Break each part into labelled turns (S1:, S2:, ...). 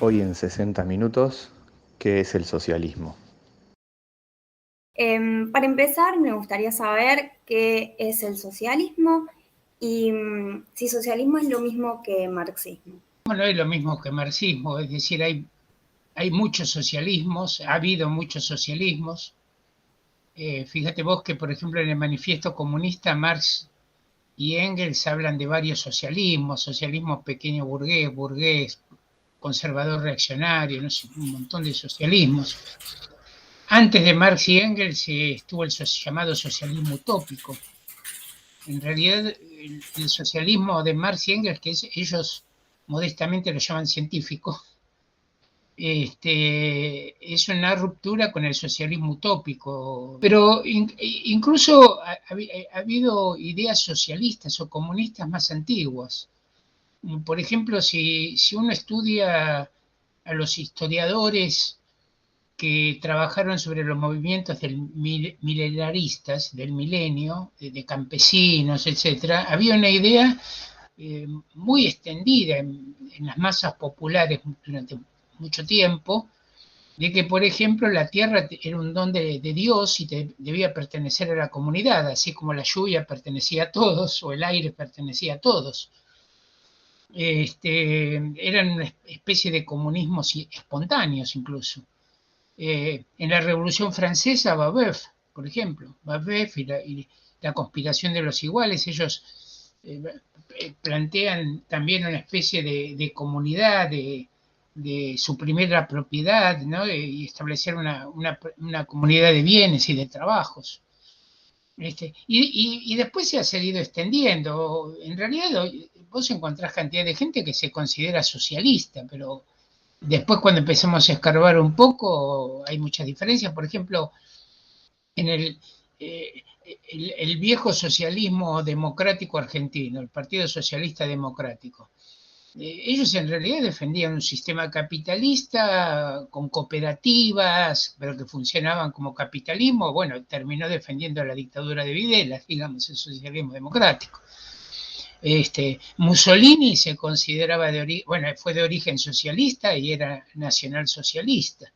S1: hoy en 60 minutos qué es el socialismo.
S2: Para empezar, me gustaría saber qué es el socialismo y si socialismo es lo mismo que marxismo.
S3: No es lo mismo que marxismo, es decir, hay muchos socialismos, ha habido muchos socialismos. Fíjate vos que, por ejemplo, en el Manifiesto Comunista, Marx y Engels hablan de varios socialismos: socialismo pequeño burgués, burgués, conservador reaccionario, no sé, un montón de socialismos. Antes de Marx y Engels estuvo el llamado socialismo utópico. En realidad, el socialismo de Marx y Engels, que ellos modestamente lo llaman científico, es una ruptura con el socialismo utópico. Pero incluso ha habido ideas socialistas o comunistas más antiguas. Por ejemplo, si uno estudia a los historiadores que trabajaron sobre los movimientos milenaristas del milenio, de campesinos, etcétera, había una idea muy extendida en las masas populares durante mucho tiempo, de que, por ejemplo, la tierra era un don de Dios y debía pertenecer a la comunidad, así como la lluvia pertenecía a todos o el aire pertenecía a todos. Eran una especie de comunismos espontáneos incluso. En la Revolución Francesa, Babeuf, por ejemplo, Babeuf y la conspiración de los iguales, ellos plantean también una especie de comunidad, de suprimir la propiedad, ¿no? Y establecer una comunidad de bienes y de trabajos. Y después se ha seguido extendiendo. En realidad, vos encontrás cantidad de gente que se considera socialista, pero después, cuando empezamos a escarbar un poco, hay muchas diferencias. Por ejemplo, en el viejo socialismo democrático argentino, el Partido Socialista Democrático, ellos en realidad defendían un sistema capitalista con cooperativas, pero que funcionaban como capitalismo. Bueno, terminó defendiendo la dictadura de Videla, digamos, el socialismo democrático. Mussolini se consideraba fue de origen socialista y era nacionalsocialista.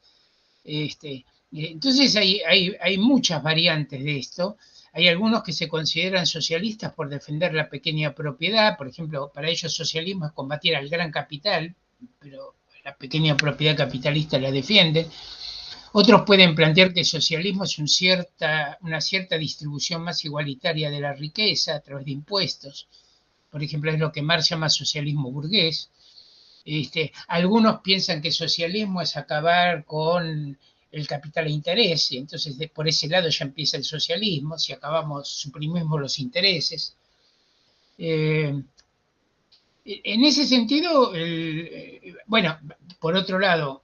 S3: Entonces hay muchas variantes de esto. Hay algunos que se consideran socialistas por defender la pequeña propiedad. Por ejemplo, para ellos socialismo es combatir al gran capital, pero la pequeña propiedad capitalista la defienden. Otros pueden plantear que el socialismo es una cierta distribución más igualitaria de la riqueza a través de impuestos. Por ejemplo, es lo que Marx llama socialismo burgués. Algunos piensan que socialismo es acabar con el capital e interés, y entonces por ese lado ya empieza el socialismo, si suprimimos los intereses. En ese sentido, bueno, por otro lado,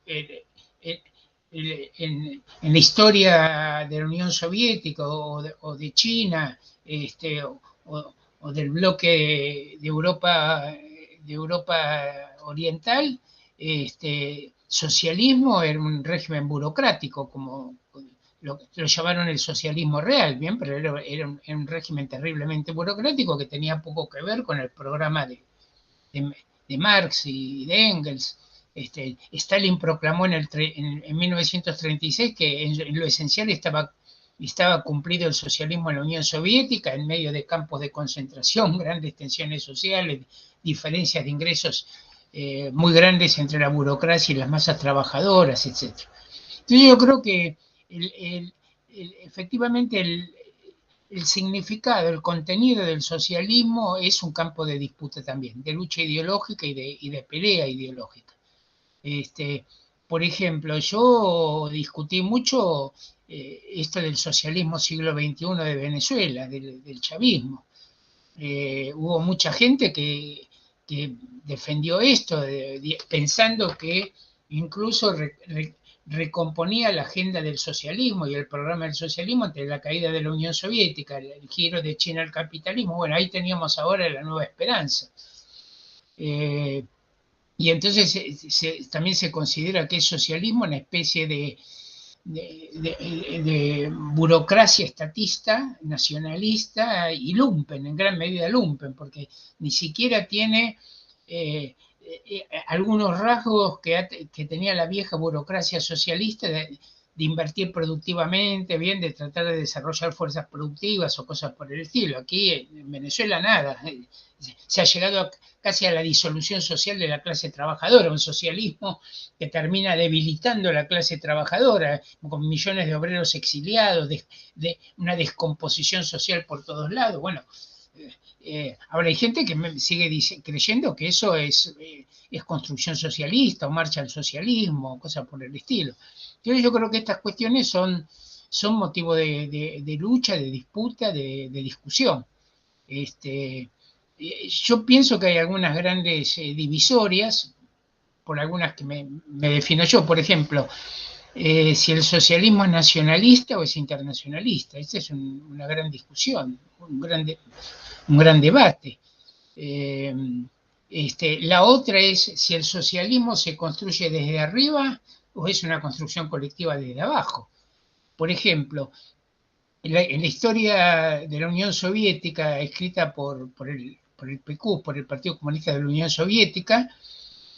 S3: en la historia de la Unión Soviética o de China, o del bloque de Europa Oriental, socialismo era un régimen burocrático, como lo llamaron el socialismo real, bien, pero era un régimen terriblemente burocrático que tenía poco que ver con el programa de Marx y de Engels. Stalin proclamó en 1936 que en lo esencial estaba cumplido el socialismo en la Unión Soviética, en medio de campos de concentración, grandes tensiones sociales, diferencias de ingresos muy grandes entre la burocracia y las masas trabajadoras, etc. Entonces yo creo que efectivamente el significado, el contenido del socialismo es un campo de disputa también, de lucha ideológica y de pelea ideológica. Por ejemplo, yo discutí mucho esto del socialismo siglo XXI de Venezuela, del chavismo. Hubo mucha gente que defendió esto, pensando que incluso recomponía la agenda del socialismo y el programa del socialismo ante la caída de la Unión Soviética, el giro de China al capitalismo. Bueno, ahí teníamos ahora la nueva esperanza. Y entonces también se considera que es socialismo una especie de burocracia estatista, nacionalista y lumpen, en gran medida lumpen, porque ni siquiera tiene algunos rasgos que tenía la vieja burocracia socialista de invertir productivamente, bien, de tratar de desarrollar fuerzas productivas o cosas por el estilo. Aquí en Venezuela nada. Se ha llegado casi a la disolución social de la clase trabajadora, un socialismo que termina debilitando la clase trabajadora, con millones de obreros exiliados, de una descomposición social por todos lados. Bueno, ahora hay gente que sigue creyendo que eso es construcción socialista o marcha al socialismo, cosas por el estilo. Entonces yo creo que estas cuestiones son motivo de lucha, de disputa, de discusión. Yo pienso que hay algunas grandes divisorias, por algunas que me defino yo. Por ejemplo, si el socialismo es nacionalista o es internacionalista. Esta es una gran discusión, un gran debate. La otra es si el socialismo se construye desde arriba o es una construcción colectiva desde abajo. Por ejemplo, en la historia de la Unión Soviética, escrita por el PQ, por el Partido Comunista de la Unión Soviética,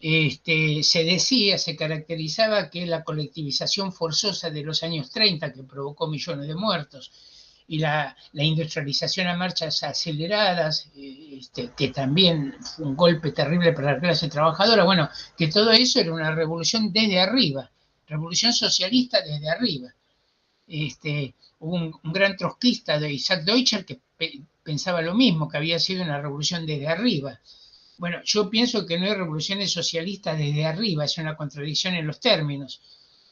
S3: se caracterizaba que la colectivización forzosa de los años 30, que provocó millones de muertos, y la industrialización a marchas aceleradas, que también fue un golpe terrible para la clase trabajadora, bueno, que todo eso era una revolución desde arriba, revolución socialista desde arriba. Hubo un gran trotskista de Isaac Deutscher que pensaba lo mismo, que había sido una revolución desde arriba. Bueno, yo pienso que no hay revoluciones socialistas desde arriba, es una contradicción en los términos.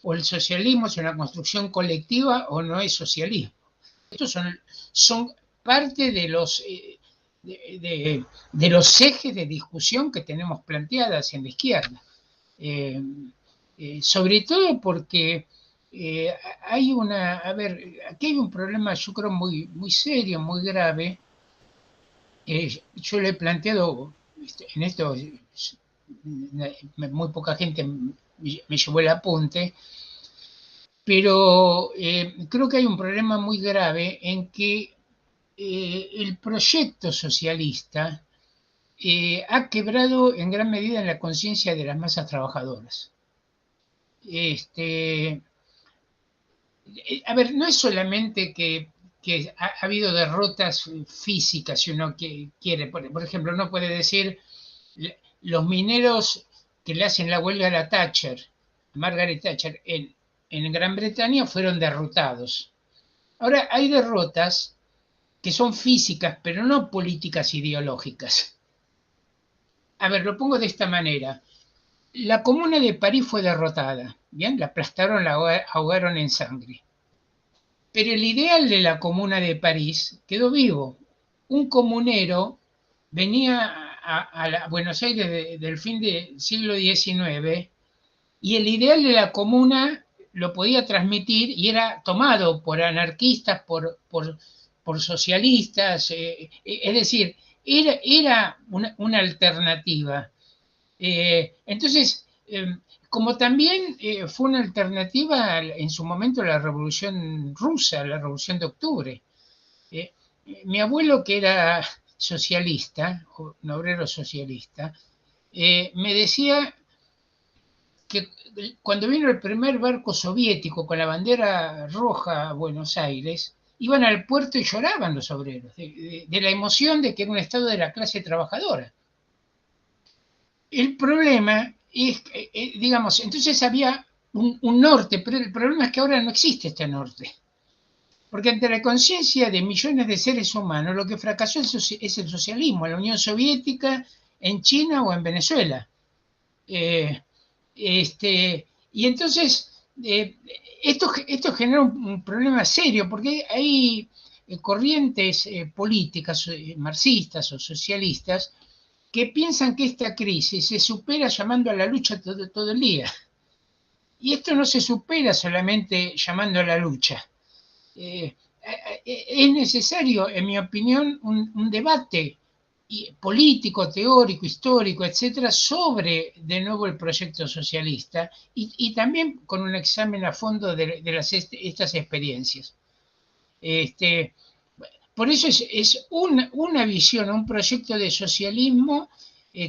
S3: O el socialismo es una construcción colectiva o no es socialismo. Estos son parte de los ejes de discusión que tenemos planteadas en la izquierda. Sobre todo porque aquí hay un problema, yo creo, muy, muy serio, muy grave. Yo le he planteado en esto, muy poca gente me llevó el apunte, pero creo que hay un problema muy grave en que el proyecto socialista ha quebrado en gran medida en la conciencia de las masas trabajadoras. No es solamente que ha habido derrotas físicas, si uno quiere. Por ejemplo, uno puede decir, los mineros que le hacen la huelga a Margaret Thatcher, en Gran Bretaña fueron derrotados. Ahora, hay derrotas que son físicas, pero no políticas ideológicas. Lo pongo de esta manera. La Comuna de París fue derrotada, ¿bien? La aplastaron, la ahogaron en sangre. Pero el ideal de la Comuna de París quedó vivo. Un comunero venía a Buenos Aires del fin del siglo XIX y el ideal de la comuna lo podía transmitir y era tomado por anarquistas, por socialistas, es decir, era una alternativa. Entonces, como también fue una alternativa en su momento a la Revolución Rusa, la Revolución de Octubre. Mi abuelo, que era socialista, un obrero socialista, me decía que cuando vino el primer barco soviético con la bandera roja a Buenos Aires, iban al puerto y lloraban los obreros, de la emoción de que era un estado de la clase trabajadora. El problema es, digamos, entonces había un norte, pero el problema es que ahora no existe este norte. Porque ante la conciencia de millones de seres humanos, lo que fracasó es el socialismo, en la Unión Soviética, en China o en Venezuela. Y entonces, esto genera un problema serio, porque hay corrientes políticas marxistas o socialistas que piensan que esta crisis se supera llamando a la lucha todo el día. Y esto no se supera solamente llamando a la lucha. Es necesario, en mi opinión, un debate político, teórico, histórico, etcétera, sobre de nuevo el proyecto socialista y también con un examen a fondo de estas experiencias. Por eso es una visión, un proyecto de socialismo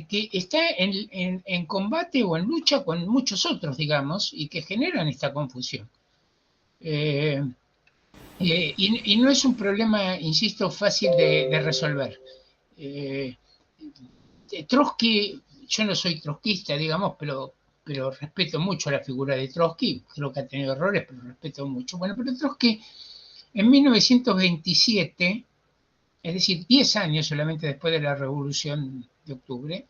S3: que está en combate o en lucha con muchos otros, digamos, y que generan esta confusión. Y no es un problema, insisto, fácil de resolver. Trotsky, yo no soy trotskista, digamos, pero respeto mucho la figura de Trotsky, creo que ha tenido errores, pero respeto mucho. Bueno, pero Trotsky en 1927, es decir, 10 años solamente después de la Revolución de Octubre,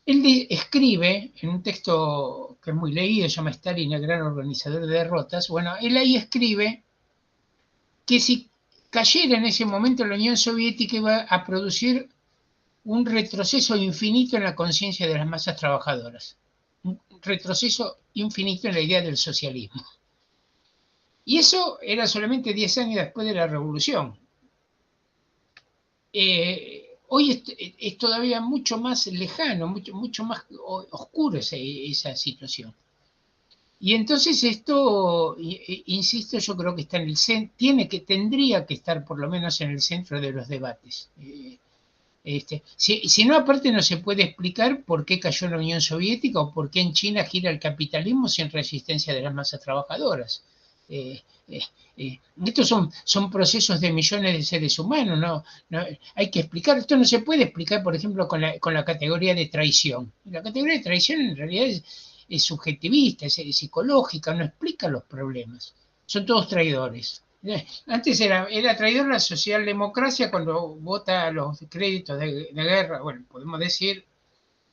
S3: él escribe en un texto que es muy leído, se llama Stalin, el gran organizador de derrotas. Bueno, él ahí escribe que si cayera en ese momento la Unión Soviética iba a producir un retroceso infinito en la conciencia de las masas trabajadoras, un retroceso infinito en la idea del socialismo. Y eso era solamente 10 años después de la Revolución. Hoy es todavía mucho más lejano, mucho más oscuro esa situación. Y entonces esto, insisto, yo creo que está en el tendría que estar por lo menos en el centro de los debates. Si no, aparte no se puede explicar por qué cayó la Unión Soviética o por qué en China gira el capitalismo sin resistencia de las masas trabajadoras. Estos son procesos de millones de seres humanos, no hay que explicar. Esto no se puede explicar, por ejemplo, con la categoría de traición. La categoría de traición en realidad es subjetivista, es psicológica, no explica los problemas. Son todos traidores. Antes era traidor la socialdemocracia cuando vota los créditos de guerra. Bueno, podemos decir,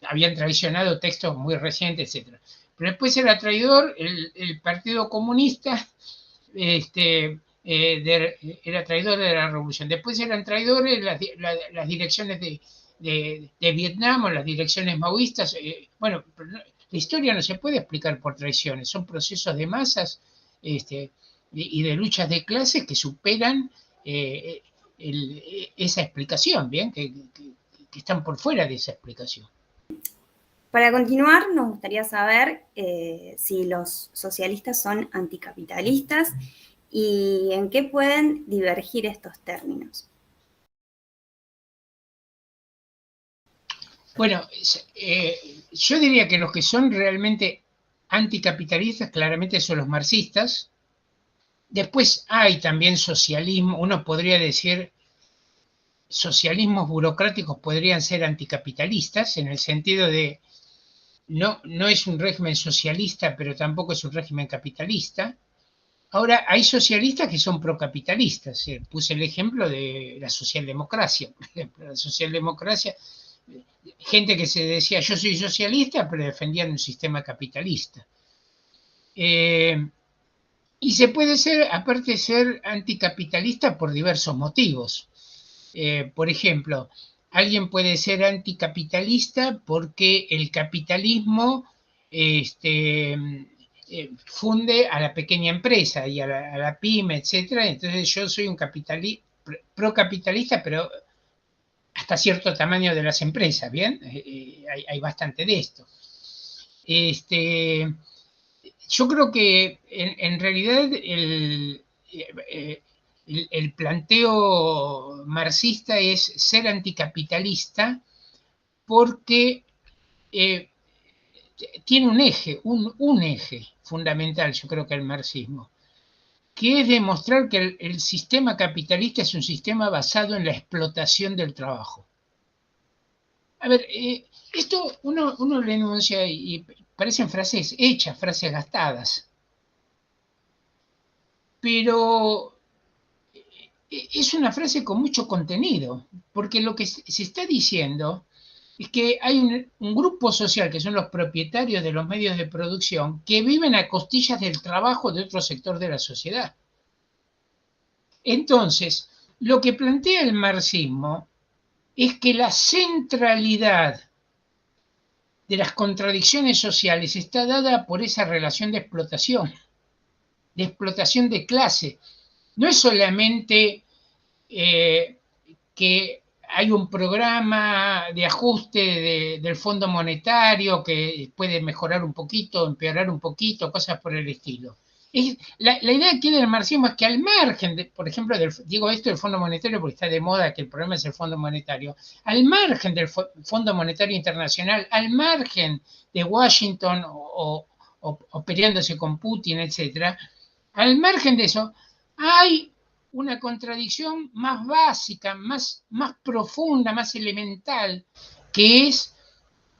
S3: habían traicionado textos muy recientes, etc. Pero después era traidor el Partido Comunista, era traidor de la revolución. Después eran traidores las direcciones de Vietnam o las direcciones maoístas. Bueno, la historia no se puede explicar por traiciones, son procesos de masas y de luchas de clases que superan esa explicación, ¿bien? Que están por fuera de esa explicación.
S2: Para continuar, nos gustaría saber si los socialistas son anticapitalistas y en qué pueden divergir estos términos.
S3: Bueno, yo diría que los que son realmente anticapitalistas claramente son los marxistas. Después hay también socialismo, uno podría decir socialismos burocráticos podrían ser anticapitalistas en el sentido de no es un régimen socialista, pero tampoco es un régimen capitalista. Ahora, hay socialistas que son procapitalistas. Puse el ejemplo de la socialdemocracia. Por ejemplo, la socialdemocracia, gente que se decía yo soy socialista, pero defendían un sistema capitalista. Y se puede ser, aparte, ser anticapitalista por diversos motivos. Por ejemplo, alguien puede ser anticapitalista porque el capitalismo funde a la pequeña empresa y a la pyme, etc. Entonces yo soy un procapitalista, pero hasta cierto tamaño de las empresas, ¿bien? Hay bastante de esto. Yo creo que en realidad el planteo marxista es ser anticapitalista porque tiene un eje fundamental, yo creo que el marxismo, que es demostrar que el sistema capitalista es un sistema basado en la explotación del trabajo. A ver, esto uno le enuncia y parecen frases hechas, frases gastadas, pero es una frase con mucho contenido, porque lo que se está diciendo es que hay un grupo social, que son los propietarios de los medios de producción, que viven a costillas del trabajo de otro sector de la sociedad. Entonces, lo que plantea el marxismo es que la centralidad de las contradicciones sociales está dada por esa relación de explotación de clase. No es solamente que hay un programa de ajuste del Fondo Monetario que puede mejorar un poquito, empeorar un poquito, cosas por el estilo. La idea aquí del marxismo es que al margen, por ejemplo, digo esto del Fondo Monetario porque está de moda que el problema es el Fondo Monetario, al margen del Fondo Monetario Internacional, al margen de Washington o peleándose con Putin, etcétera, al margen de eso, hay una contradicción más básica, más profunda, más elemental, que es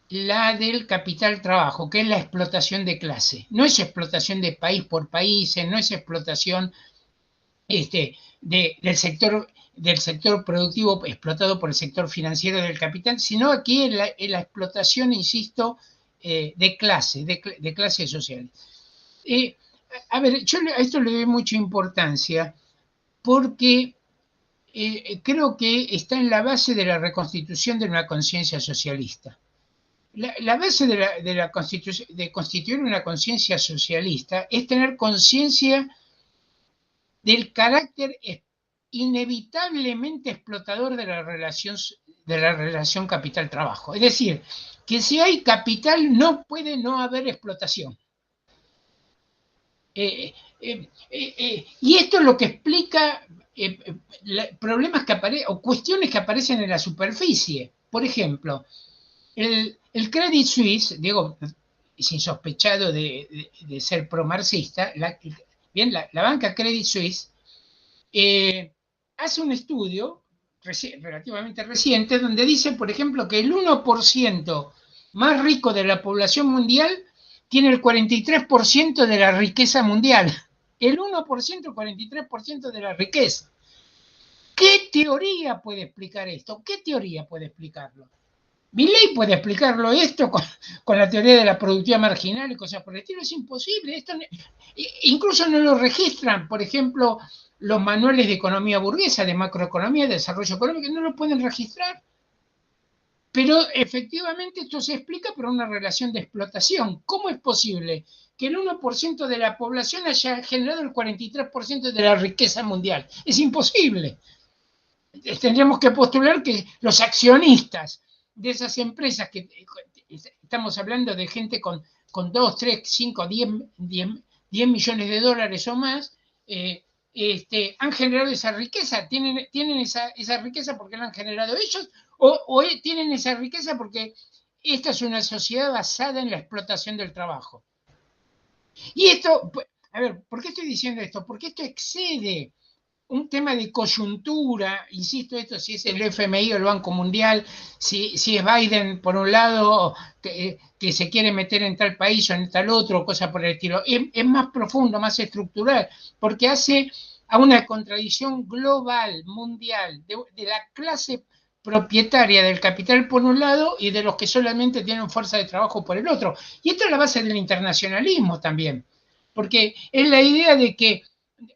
S3: la del capital trabajo, que es la explotación de clase. No es explotación de país por país, no es explotación del sector productivo explotado por el sector financiero del capital, sino aquí es la explotación, insisto, de clases sociales. A ver, yo a esto le doy mucha importancia porque creo que está en la base de la reconstitución de una conciencia socialista. La base de constituir una conciencia socialista es tener conciencia del carácter inevitablemente explotador de la relación capital-trabajo. Es decir, que si hay capital no puede no haber explotación. Y esto es lo que explica problemas que aparecen o cuestiones que aparecen en la superficie. Por ejemplo, el Credit Suisse, digo, es insospechado de ser pro-marxista, la banca Credit Suisse hace un estudio relativamente reciente donde dice, por ejemplo, que el 1% más rico de la población mundial tiene el 43% de la riqueza mundial. El 1%, el 43% de la riqueza. ¿Qué teoría puede explicar esto? ¿Qué teoría puede explicarlo? Milley puede explicarlo esto con la teoría de la productividad marginal y cosas por el estilo. Es imposible. Esto incluso no lo registran, por ejemplo, los manuales de economía burguesa, de macroeconomía, de desarrollo económico, no lo pueden registrar. Pero efectivamente esto se explica por una relación de explotación. ¿Cómo es posible que el 1% de la población haya generado el 43% de la riqueza mundial? Es imposible. Tendríamos que postular que los accionistas de esas empresas, que estamos hablando de gente con 2, 3, 5, 10 millones de dólares o más, han generado esa riqueza, tienen esa riqueza porque la han generado ellos, o tienen esa riqueza porque esta es una sociedad basada en la explotación del trabajo. Y esto, a ver, ¿por qué estoy diciendo esto? Porque esto excede un tema de coyuntura, insisto, esto si es el FMI o el Banco Mundial, si es Biden por un lado, que se quiere meter en tal país o en tal otro, cosa por el estilo. Es más profundo, más estructural, porque hace a una contradicción global, mundial, de la clase propietaria del capital por un lado y de los que solamente tienen fuerza de trabajo por el otro. Y esto es la base del internacionalismo también, porque es la idea de que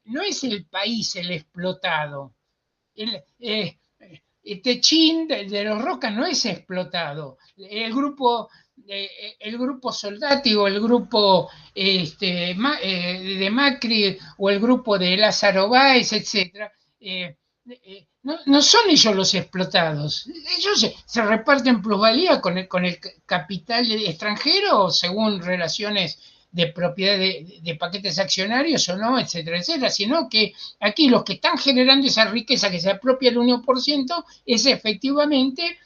S3: no es el país el explotado. Techín de los Roca no es explotado. El grupo Soldati o el grupo de Macri o el grupo de Lázaro Báez, etc. No son ellos los explotados. Ellos se reparten plusvalía con el capital extranjero según relaciones de propiedad de paquetes accionarios o no, etcétera, etcétera, sino que aquí los que están generando esa riqueza que se apropia el 1% es efectivamente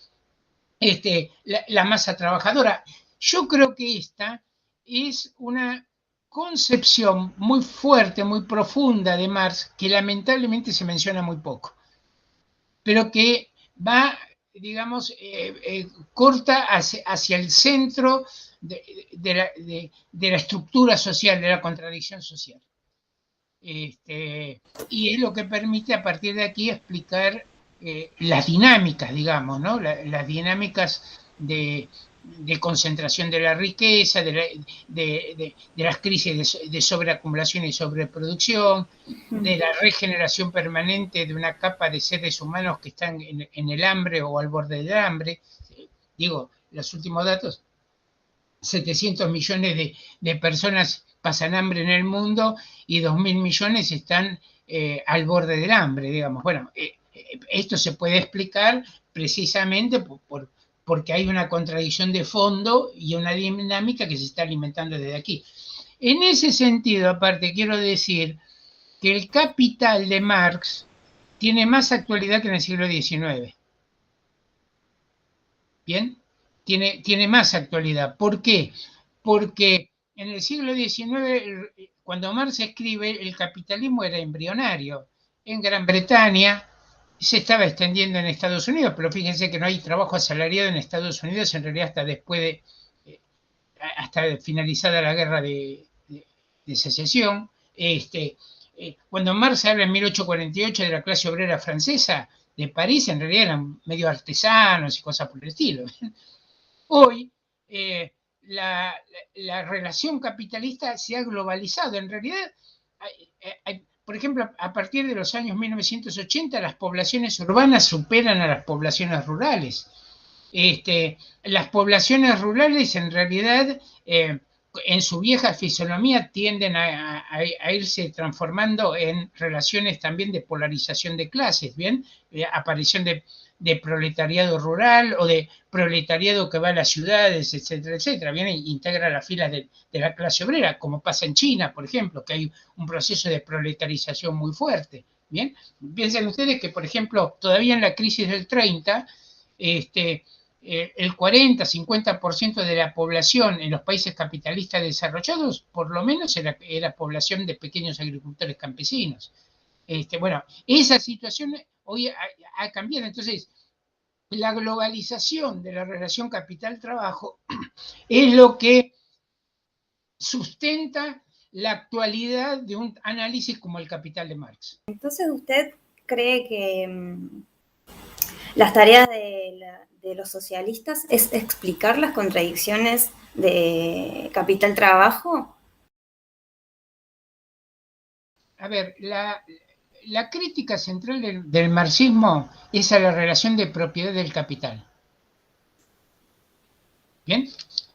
S3: la masa trabajadora. Yo creo que esta es una concepción muy fuerte, muy profunda de Marx, que lamentablemente se menciona muy poco, pero que va, digamos, corta hacia el centro de la estructura social, de la contradicción social. Y es lo que permite a partir de aquí explicar las dinámicas, digamos, ¿no? Las dinámicas de concentración de la riqueza, de las crisis de sobreacumulación y sobreproducción, de la regeneración permanente de una capa de seres humanos que están en el hambre o al borde del hambre. Digo, los últimos datos, 700 millones de personas pasan hambre en el mundo y 2.000 millones están al borde del hambre, digamos. Bueno, esto se puede explicar precisamente porque hay una contradicción de fondo y una dinámica que se está alimentando desde aquí. En ese sentido, aparte, quiero decir que el Capital de Marx tiene más actualidad que en el siglo XIX. ¿Bien? Tiene más actualidad. ¿Por qué? Porque en el siglo XIX, cuando Marx escribe, el capitalismo era embrionario. En Gran Bretaña se estaba extendiendo en Estados Unidos, pero fíjense que no hay trabajo asalariado en Estados Unidos en realidad hasta después de, hasta finalizada la guerra de secesión. Cuando Marx habla en 1848 de la clase obrera francesa de París, en realidad eran medio artesanos y cosas por el estilo. Hoy la relación capitalista se ha globalizado. En realidad, por ejemplo, a partir de los años 1980, las poblaciones urbanas superan a las poblaciones rurales. Las poblaciones rurales en realidad en su vieja fisonomía tienden a irse transformando en relaciones también de polarización de clases, ¿bien? Aparición de proletariado rural o de proletariado que va a las ciudades, etcétera, etcétera, ¿bien? Integra las filas de la clase obrera, como pasa en China, por ejemplo, que hay un proceso de proletarización muy fuerte, ¿bien? Piensen ustedes que, por ejemplo, todavía en la crisis del 30, el 40-50% de la población en los países capitalistas desarrollados, por lo menos era población de pequeños agricultores campesinos. Bueno, esa situación hoy ha cambiado. Entonces, la globalización de la relación capital-trabajo es lo que sustenta la actualidad de un análisis como el Capital de Marx.
S2: Entonces, ¿usted cree que las tareas de los socialistas es explicar las contradicciones de capital-trabajo?
S3: A ver, la crítica central del marxismo es a la relación de propiedad del capital. ¿Bien?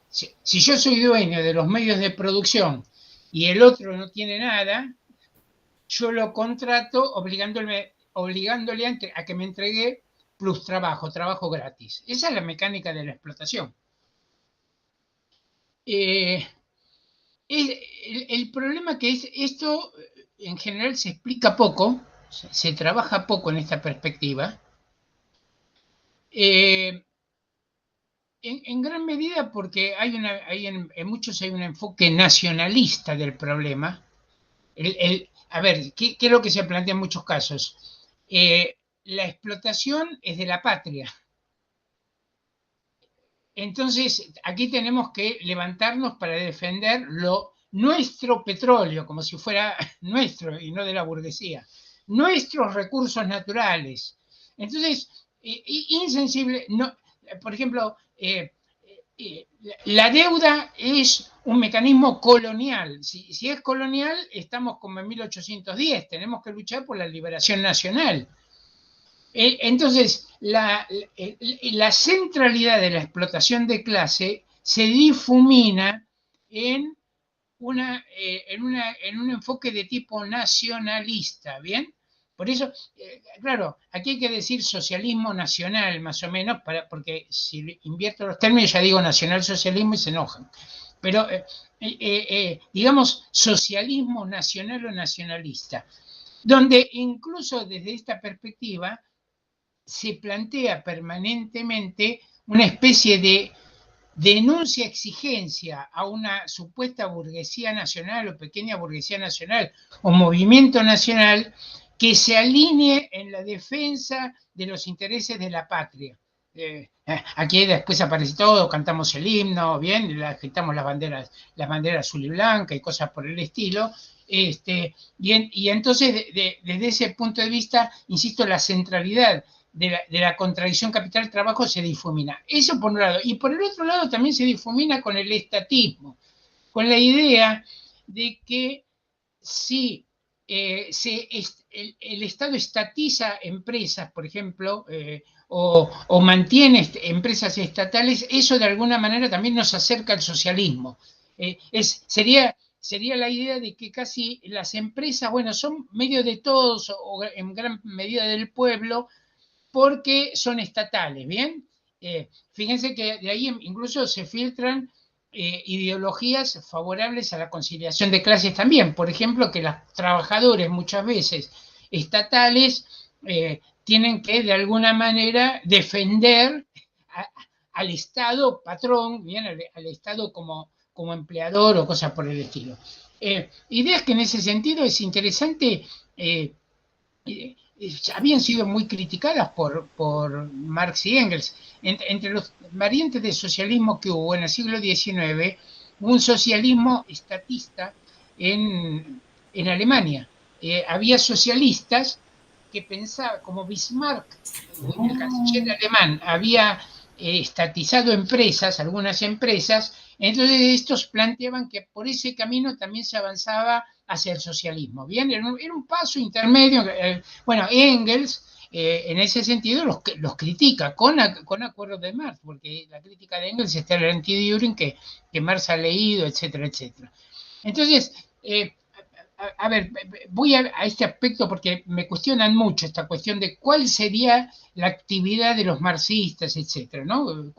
S3: Si yo soy dueño de los medios de producción y el otro no tiene nada, yo lo contrato obligándole a que me entregue plus trabajo gratis. Esa es la mecánica de la explotación. El problema que es esto en general se explica poco, se trabaja poco en esta perspectiva, en gran medida porque en muchos hay un enfoque nacionalista del problema. A ver, ¿qué es lo que se plantea en muchos casos? La explotación es de la patria. Entonces, aquí tenemos que levantarnos para defender nuestro petróleo, como si fuera nuestro y no de la burguesía, nuestros recursos naturales. Entonces, insensible, no, por ejemplo, la deuda es un mecanismo colonial. Si es colonial, estamos como en 1810, tenemos que luchar por la liberación nacional. Entonces, la centralidad de la explotación de clase se difumina en un enfoque de tipo nacionalista, ¿bien? Por eso, claro, aquí hay que decir socialismo nacional, más o menos, porque si invierto los términos ya digo nacionalsocialismo y se enojan. Pero, digamos, socialismo nacional o nacionalista, donde incluso desde esta perspectiva se plantea permanentemente una especie de denuncia, exigencia a una supuesta burguesía nacional o pequeña burguesía nacional o movimiento nacional que se alinee en la defensa de los intereses de la patria. Aquí después aparece todo, cantamos el himno, bien, agitamos las banderas azul y blanca y cosas por el estilo. Y entonces, desde ese punto de vista, insisto, la centralidad de la contradicción capital-trabajo se difumina. Eso por un lado. Y por el otro lado también se difumina con el estatismo, con la idea de que si el Estado estatiza empresas, por ejemplo, o mantiene empresas estatales, eso de alguna manera también nos acerca al socialismo. Sería la idea de que casi las empresas, bueno, son medio de todos o en gran medida del pueblo, porque son estatales, ¿bien? Fíjense que de ahí incluso se filtran ideologías favorables a la conciliación de clases también. Por ejemplo, que los trabajadores muchas veces estatales tienen que de alguna manera defender al Estado patrón, bien, al Estado como empleador o cosas por el estilo. Ideas que en ese sentido es interesante, habían sido muy criticadas por Marx y Engels. Entre los variantes de socialismo que hubo en el siglo XIX, hubo un socialismo estatista en Alemania. Había socialistas que pensaban, como Bismarck, el canciller alemán, había estatizado empresas, algunas empresas, entonces estos planteaban que por ese camino también se avanzaba hacia el socialismo. Bien, era un paso intermedio. Bueno, Engels, en ese sentido, los critica con acuerdos de Marx, porque la crítica de Engels está en el Anti-Düring que Marx ha leído, etcétera, etcétera. Entonces, a ver, voy a este aspecto porque me cuestionan mucho esta cuestión de cuál sería la actividad de los marxistas, etcétera, ¿no?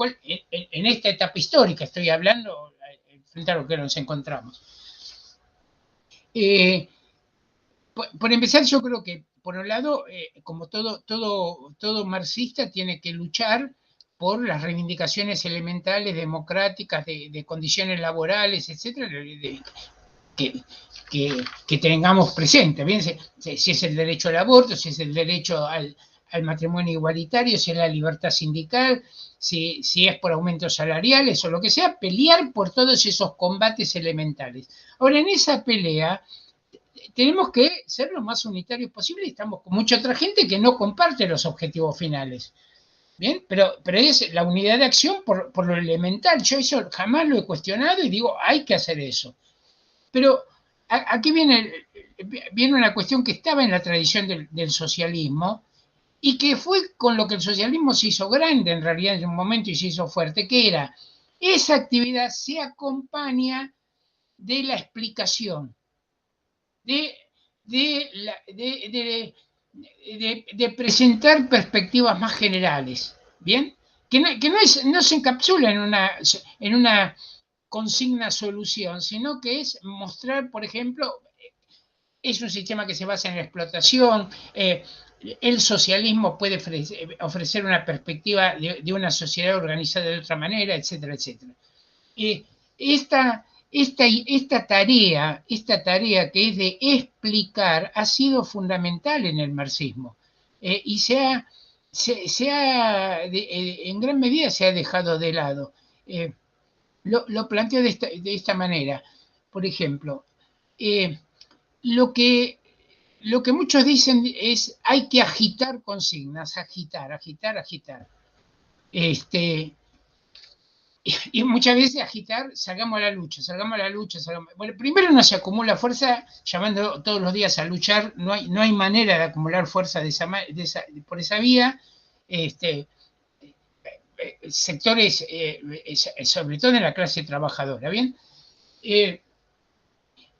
S3: En esta etapa histórica estoy hablando, frente a lo que nos encontramos. Por empezar, yo creo que, por un lado, como todo marxista, tiene que luchar por las reivindicaciones elementales, democráticas, de condiciones laborales, etcétera, que tengamos presente, bien, si es el derecho al aborto, si es el derecho al matrimonio igualitario, si es la libertad sindical, si es por aumentos salariales o lo que sea, pelear por todos esos combates elementales. Ahora, en esa pelea tenemos que ser lo más unitarios posible y estamos con mucha otra gente que no comparte los objetivos finales. Bien, pero es la unidad de acción por lo elemental. Yo eso jamás lo he cuestionado y digo, hay que hacer eso. Pero aquí viene una cuestión que estaba en la tradición del socialismo y que fue con lo que el socialismo se hizo grande en realidad en un momento y se hizo fuerte, que era, esa actividad se acompaña de la explicación, de presentar perspectivas más generales, ¿bien? Que no se encapsula en una consigna solución, sino que es mostrar, por ejemplo, es un sistema que se basa en la explotación, el socialismo puede ofrecer una perspectiva de una sociedad organizada de otra manera, etcétera, etcétera. Esta tarea que es de explicar ha sido fundamental en el marxismo y en gran medida se ha dejado de lado. Lo planteo de esta manera. Por ejemplo, lo que muchos dicen es hay que agitar consignas, agitar. Y muchas veces agitar, salgamos a la lucha. Bueno, primero no se acumula fuerza llamando todos los días a luchar, no hay manera de acumular fuerza por esa vía. Sectores, sobre todo en la clase trabajadora, ¿bien?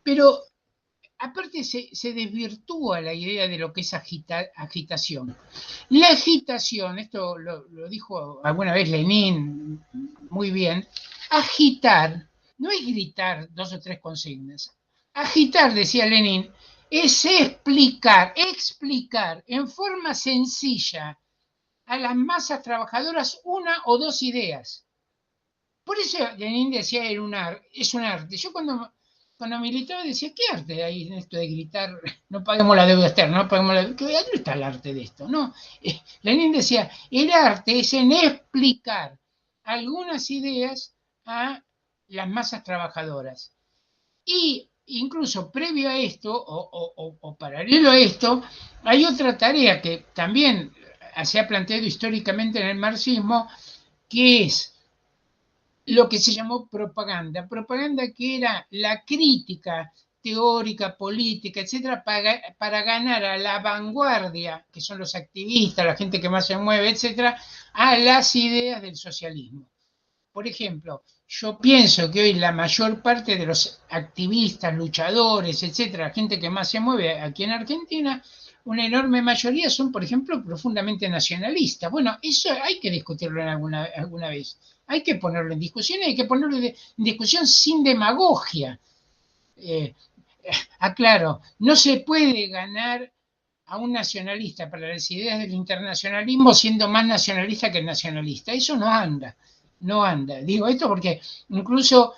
S3: Pero aparte se desvirtúa la idea de lo que es agitación. La agitación, esto lo dijo alguna vez Lenin muy bien, agitar no es gritar 2 o 3 consignas. Agitar, decía Lenin, es explicar en forma sencilla a las masas trabajadoras 1 o 2 ideas. Por eso Lenin decía es un arte. Yo cuando militaba decía, ¿qué arte hay en esto de gritar? No paguemos la deuda externa, no paguemos ¿dónde está el arte de esto? No. Lenin decía, el arte es en explicar algunas ideas a las masas trabajadoras. Y incluso previo a esto, o paralelo a esto, hay otra tarea que también se ha planteado históricamente en el marxismo, que es lo que se llamó propaganda que era la crítica teórica, política, etcétera, para ganar a la vanguardia, que son los activistas, la gente que más se mueve, etcétera, a las ideas del socialismo. Por ejemplo, yo pienso que hoy la mayor parte de los activistas, luchadores, etcétera, la gente que más se mueve aquí en Argentina, una enorme mayoría son, por ejemplo, profundamente nacionalistas. Bueno, eso hay que discutirlo alguna vez. Hay que ponerlo en discusión, hay que ponerlo en discusión sin demagogia. Aclaro, no se puede ganar a un nacionalista para las ideas del internacionalismo siendo más nacionalista que el nacionalista. Eso no anda, no anda. Digo esto porque incluso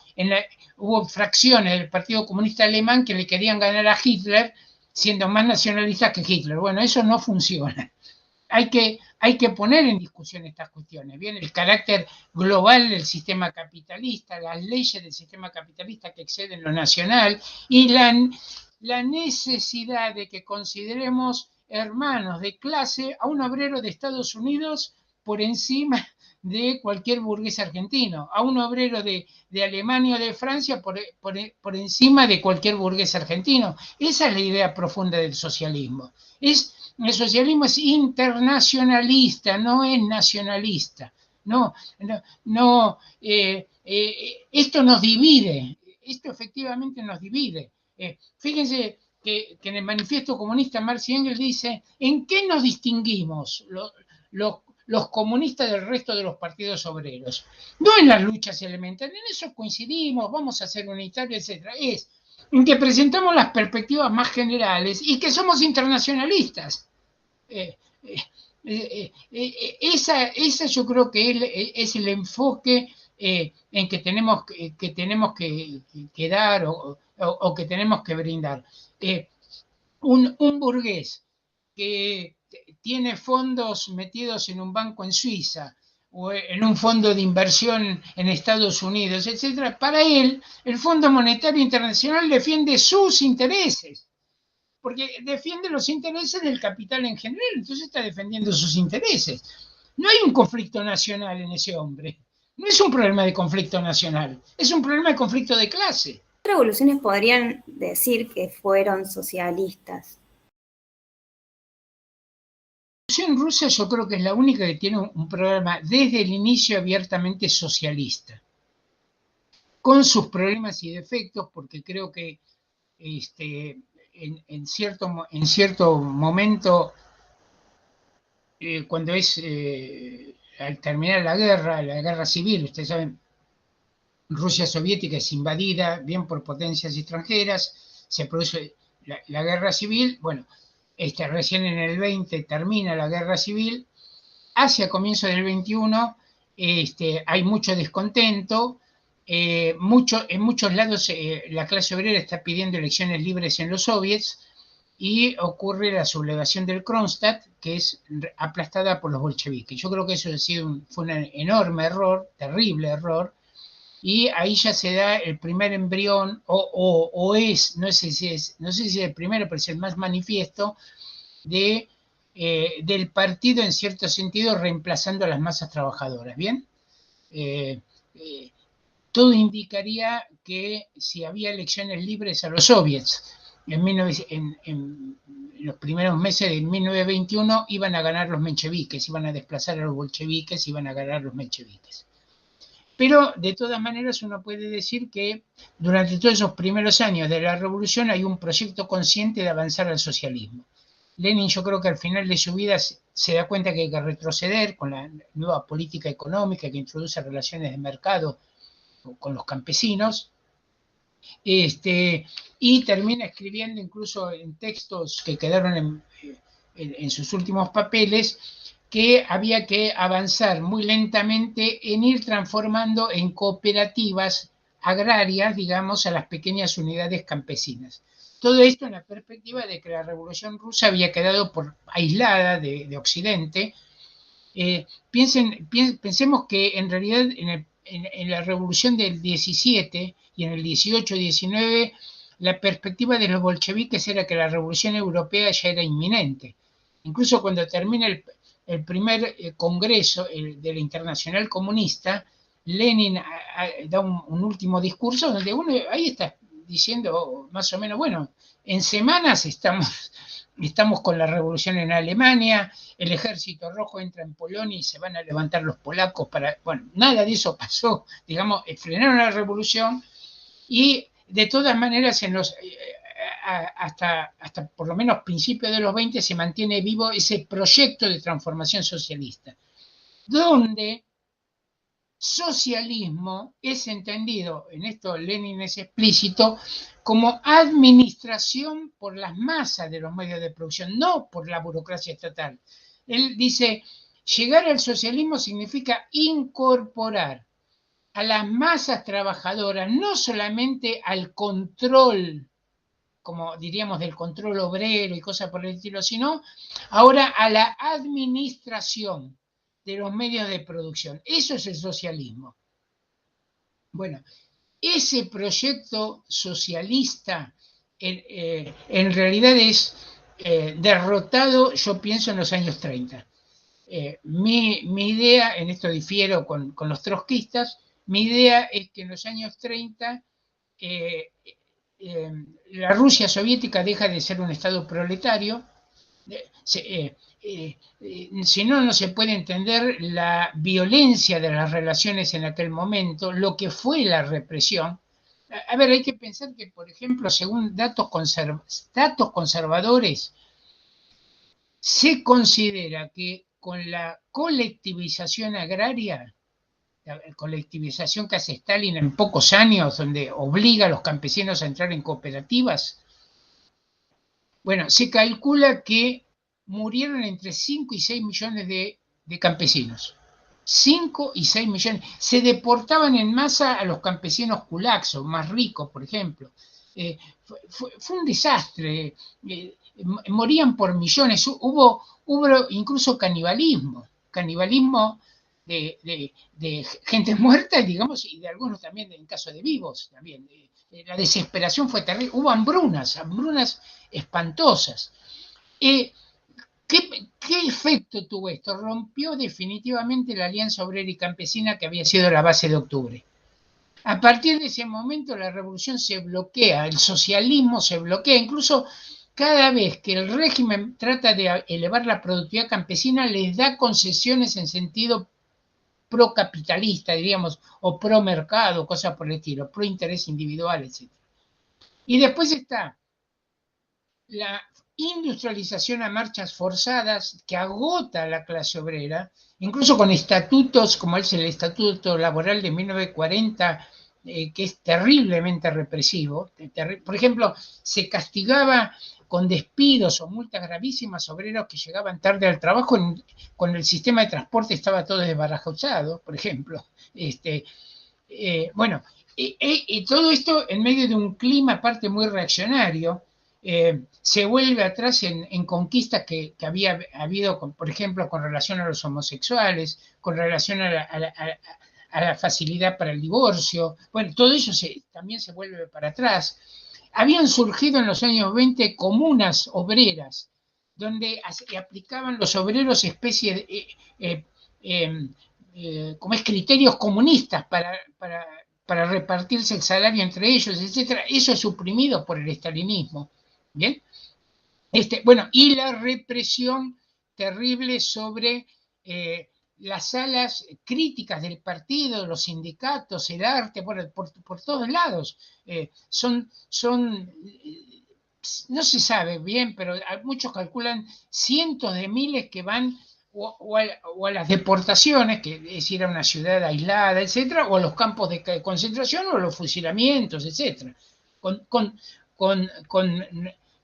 S3: hubo fracciones del Partido Comunista Alemán que le querían ganar a Hitler siendo más nacionalistas que Hitler. Bueno, eso no funciona. Hay que poner en discusión estas cuestiones. Bien, el carácter global del sistema capitalista, las leyes del sistema capitalista que exceden lo nacional y la necesidad de que consideremos hermanos de clase a un obrero de Estados Unidos por encima de cualquier burgués argentino, a un obrero de Alemania o de Francia por encima de cualquier burgués argentino. Esa es la idea profunda del socialismo. El socialismo es internacionalista, no es nacionalista. Esto nos divide, esto efectivamente nos divide. Fíjense que en el manifiesto comunista Marx y Engels dice, ¿en qué nos distinguimos los comunistas del resto de los partidos obreros? No en las luchas elementales, en eso coincidimos, vamos a ser unitarios, etc. Es en que presentamos las perspectivas más generales y que somos internacionalistas. Esa yo creo que es el enfoque en que tenemos que dar o que tenemos que brindar. Un burgués que tiene fondos metidos en un banco en Suiza o en un fondo de inversión en Estados Unidos, etcétera, para él el Fondo Monetario Internacional defiende sus intereses, porque defiende los intereses del capital en general, entonces está defendiendo sus intereses. No hay un conflicto nacional en ese hombre, no es un problema de conflicto nacional, es un problema de conflicto de clase.
S2: ¿Qué revoluciones podrían decir que fueron socialistas?
S3: La Revolución Rusa yo creo que es la única que tiene un programa desde el inicio abiertamente socialista, con sus problemas y defectos, porque creo que en cierto momento, cuando al terminar la guerra civil, ustedes saben, Rusia soviética es invadida bien por potencias extranjeras, se produce la guerra civil, bueno, recién en el 20 termina la guerra civil, hacia comienzos del 21 hay mucho descontento, en muchos lados la clase obrera está pidiendo elecciones libres en los soviets y ocurre la sublevación del Kronstadt, que es aplastada por los bolcheviques. Yo creo que eso fue un enorme error, terrible error, y ahí ya se da el primer embrión, no sé si es el primero, pero es el más manifiesto, del partido en cierto sentido reemplazando a las masas trabajadoras. ¿Bien? Todo indicaría que si había elecciones libres a los soviets en los primeros meses de 1921 iban a ganar los mencheviques, iban a desplazar a los bolcheviques, iban a ganar los mencheviques. Pero de todas maneras uno puede decir que durante todos esos primeros años de la revolución hay un proyecto consciente de avanzar al socialismo. Lenin, yo creo que al final de su vida se da cuenta que hay que retroceder con la nueva política económica que introduce relaciones de mercado con los campesinos, y termina escribiendo incluso en textos que quedaron en sus últimos papeles, que había que avanzar muy lentamente en ir transformando en cooperativas agrarias, digamos, a las pequeñas unidades campesinas. Todo esto en la perspectiva de que la Revolución Rusa había quedado aislada de Occidente. Pensemos que en realidad en la Revolución del 17 y en el 18-19 la perspectiva de los bolcheviques era que la Revolución Europea ya era inminente. Incluso cuando termina el primer congreso de la Internacional Comunista, Lenin da un último discurso donde uno ahí está diciendo más o menos, bueno, en semanas estamos con la revolución en Alemania, el ejército rojo entra en Polonia y se van a levantar los polacos bueno, nada de eso pasó, digamos, frenaron la revolución y de todas maneras hasta por lo menos principios de los 20 se mantiene vivo ese proyecto de transformación socialista, donde socialismo es entendido, en esto Lenin es explícito, como administración por las masas de los medios de producción, no por la burocracia estatal. Él dice, llegar al socialismo significa incorporar a las masas trabajadoras, no solamente al control, como diríamos del control obrero y cosas por el estilo, sino ahora a la administración de los medios de producción. Eso es el socialismo. Bueno, ese proyecto socialista en realidad es derrotado, yo pienso, en los años 30. Mi idea, en esto difiero con los trotskistas, mi idea es que en los años 30 la Rusia soviética deja de ser un estado proletario. Si no, no se puede entender la violencia de las relaciones en aquel momento, lo que fue la represión. A ver, hay que pensar que, por ejemplo, según datos conservadores, se considera que con la colectivización agraria, la colectivización que hace Stalin en pocos años, donde obliga a los campesinos a entrar en cooperativas, bueno, se calcula que murieron entre 5 y 6 millones de campesinos. 5 y 6 millones. Se deportaban en masa a los campesinos kulaks, o más ricos, por ejemplo. Fue un desastre. Morían por millones. Hubo incluso canibalismo de gente muerta, digamos, y de algunos también en caso de vivos. También. La desesperación fue terrible. Hubo hambrunas espantosas. ¿Qué efecto tuvo esto? Rompió definitivamente la alianza obrera y campesina que había sido la base de octubre. A partir de ese momento la revolución se bloquea, el socialismo se bloquea, incluso cada vez que el régimen trata de elevar la productividad campesina les da concesiones en sentido procapitalista, diríamos, o pro mercado, cosas por el estilo, pro interés individual, etc. Y después está la industrialización a marchas forzadas que agota a la clase obrera, incluso con estatutos como es el Estatuto Laboral de 1940, que es terriblemente represivo. Por ejemplo, se castigaba con despidos o multas gravísimas obreros que llegaban tarde al trabajo cuando el sistema de transporte estaba todo desbarajado, por ejemplo. Bueno, y todo esto en medio de un clima aparte muy reaccionario. Se vuelve atrás en conquistas que había habido, por ejemplo, con relación a los homosexuales, con relación a la facilidad para el divorcio. Bueno, todo eso también se vuelve para atrás. Habían surgido en los años 20 comunas obreras, donde aplicaban los obreros especies como es criterios comunistas para repartirse el salario entre ellos, etc. Eso es suprimido por el estalinismo. ¿Bien? Bueno, y la represión terrible sobre las alas críticas del partido, los sindicatos, el arte, por todos lados. No se sabe bien, pero muchos calculan cientos de miles que van o a las deportaciones, que es decir, a una ciudad aislada, etcétera, o a los campos de concentración o a los fusilamientos, etcétera.